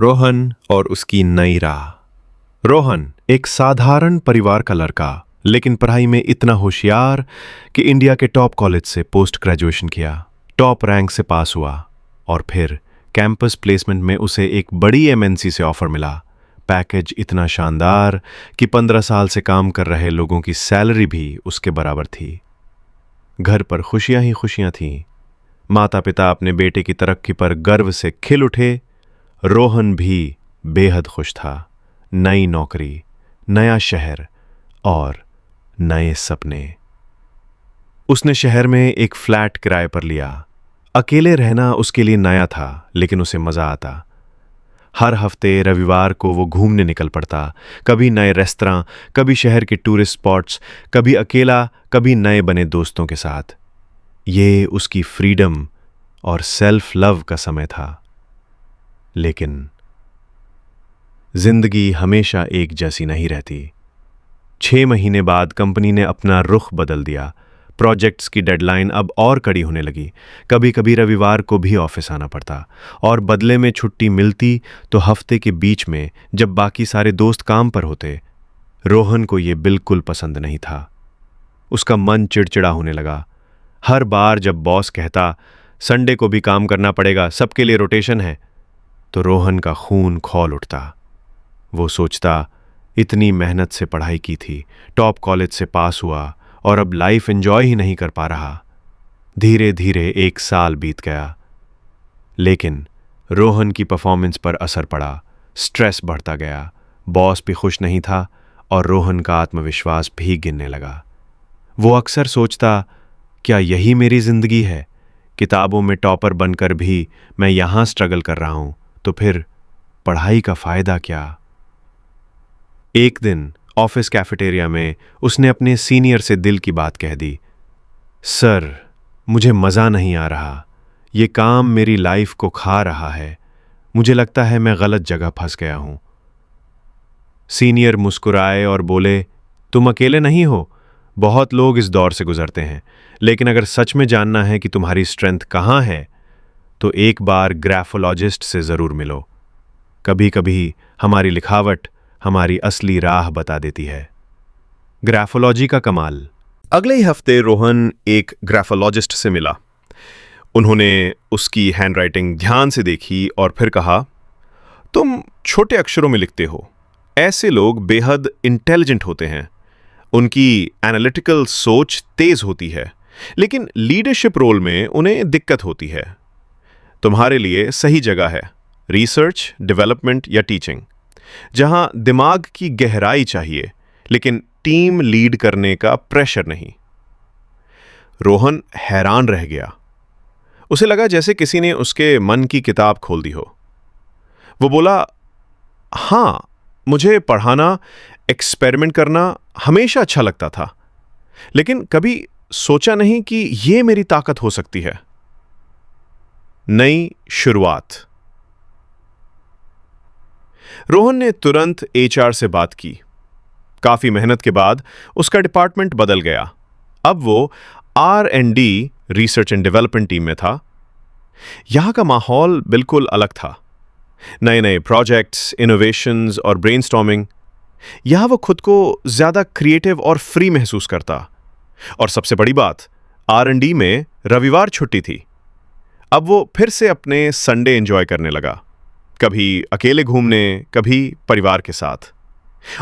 रोहन और उसकी नई राह। रोहन एक साधारण परिवार का लड़का, लेकिन पढ़ाई में इतना होशियार कि इंडिया के टॉप कॉलेज से पोस्ट ग्रेजुएशन किया, टॉप रैंक से पास हुआ और फिर कैंपस प्लेसमेंट में उसे एक बड़ी एमएनसी से ऑफर मिला। पैकेज इतना शानदार कि 15 साल से काम कर रहे लोगों की सैलरी भी उसके बराबर थी। घर पर खुशियां ही खुशियां थीं। माता पिता अपने बेटे की तरक्की पर गर्व से खिल उठे। रोहन भी बेहद खुश था। नई नौकरी, नया शहर और नए सपने। उसने शहर में एक फ्लैट किराए पर लिया। अकेले रहना उसके लिए नया था, लेकिन उसे मजा आता। हर हफ्ते रविवार को वो घूमने निकल पड़ता, कभी नए रेस्तरां, कभी शहर के टूरिस्ट स्पॉट्स, कभी अकेला, कभी नए बने दोस्तों के साथ। ये उसकी फ्रीडम और सेल्फ लव का समय था। लेकिन जिंदगी हमेशा एक जैसी नहीं रहती। 6 महीने बाद कंपनी ने अपना रुख बदल दिया। प्रोजेक्ट्स की डेडलाइन अब और कड़ी होने लगी। कभी कभी रविवार को भी ऑफिस आना पड़ता और बदले में छुट्टी मिलती तो हफ्ते के बीच में, जब बाकी सारे दोस्त काम पर होते। रोहन को यह बिल्कुल पसंद नहीं था। उसका मन चिड़चिड़ा होने लगा। हर बार जब बॉस कहता संडे को भी काम करना पड़ेगा, सबके लिए रोटेशन है, तो रोहन का खून खौल उठता। वो सोचता, इतनी मेहनत से पढ़ाई की थी, टॉप कॉलेज से पास हुआ और अब लाइफ एंजॉय ही नहीं कर पा रहा। धीरे धीरे 1 साल बीत गया, लेकिन रोहन की परफॉर्मेंस पर असर पड़ा। स्ट्रेस बढ़ता गया, बॉस भी खुश नहीं था और रोहन का आत्मविश्वास भी गिरने लगा। वो अक्सर सोचता, क्या यही मेरी जिंदगी है? किताबों में टॉपर बनकर भी मैं यहां स्ट्रगल कर रहा हूं, तो फिर पढ़ाई का फायदा क्या? एक दिन ऑफिस कैफेटेरिया में उसने अपने सीनियर से दिल की बात कह दी। सर, मुझे मजा नहीं आ रहा। ये काम मेरी लाइफ को खा रहा है। मुझे लगता है मैं गलत जगह फंस गया हूं। सीनियर मुस्कुराए और बोले, तुम अकेले नहीं हो, बहुत लोग इस दौर से गुजरते हैं। लेकिन अगर सच में जानना है कि तुम्हारी स्ट्रेंथ कहां है, तो एक बार ग्राफोलॉजिस्ट से जरूर मिलो। कभी कभी हमारी लिखावट हमारी असली राह बता देती है। ग्राफोलॉजी का कमाल। अगले ही हफ्ते रोहन एक ग्राफोलॉजिस्ट से मिला। उन्होंने उसकी हैंडराइटिंग ध्यान से देखी और फिर कहा, तुम छोटे अक्षरों में लिखते हो। ऐसे लोग बेहद इंटेलिजेंट होते हैं। उनकी एनालिटिकल सोच तेज होती है, लेकिन लीडरशिप रोल में उन्हें दिक्कत होती है। तुम्हारे लिए सही जगह है, रिसर्च, डेवलपमेंट या टीचिंग, जहां दिमाग की गहराई चाहिए लेकिन टीम लीड करने का प्रेशर नहीं। रोहन हैरान रह गया। उसे लगा जैसे किसी ने उसके मन की किताब खोल दी हो। वो बोला, हां, मुझे पढ़ाना, एक्सपेरिमेंट करना हमेशा अच्छा लगता था, लेकिन कभी सोचा नहीं कि यह मेरी ताकत हो सकती है। नई शुरुआत। रोहन ने तुरंत एचआर से बात की। काफी मेहनत के बाद उसका डिपार्टमेंट बदल गया। अब वो R&D, research and development team में था। यहां का माहौल बिल्कुल अलग था। नए नए प्रोजेक्ट्स, इनोवेशंस और ब्रेनस्टॉर्मिंग। यहां वो खुद को ज्यादा क्रिएटिव और फ्री महसूस करता। और सबसे बड़ी बात, R&D में रविवार छुट्टी थी। अब वो फिर से अपने संडे एंजॉय करने लगा, कभी अकेले घूमने, कभी परिवार के साथ,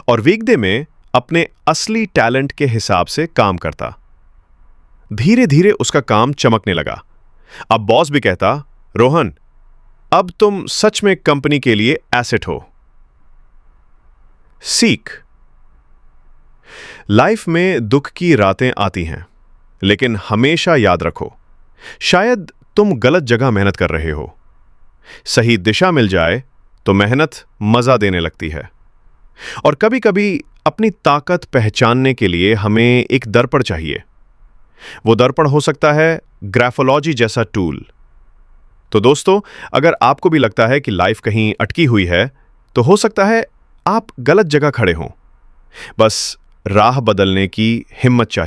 और वीकडे में अपने असली टैलेंट के हिसाब से काम करता। धीरे धीरे उसका काम चमकने लगा। अब बॉस भी कहता, रोहन, अब तुम सच में कंपनी के लिए एसेट हो। सीख। लाइफ में दुख की रातें आती हैं, लेकिन हमेशा याद रखो, शायद तुम गलत जगह मेहनत कर रहे हो। सही दिशा मिल जाए तो मेहनत मजा देने लगती है। और कभी कभी अपनी ताकत पहचानने के लिए हमें एक दर्पण चाहिए। वो दर्पण हो सकता है ग्राफोलॉजी जैसा टूल। तो दोस्तों, अगर आपको भी लगता है कि लाइफ कहीं अटकी हुई है, तो हो सकता है आप गलत जगह खड़े हों। बस राह बदलने की हिम्मत चाहिए।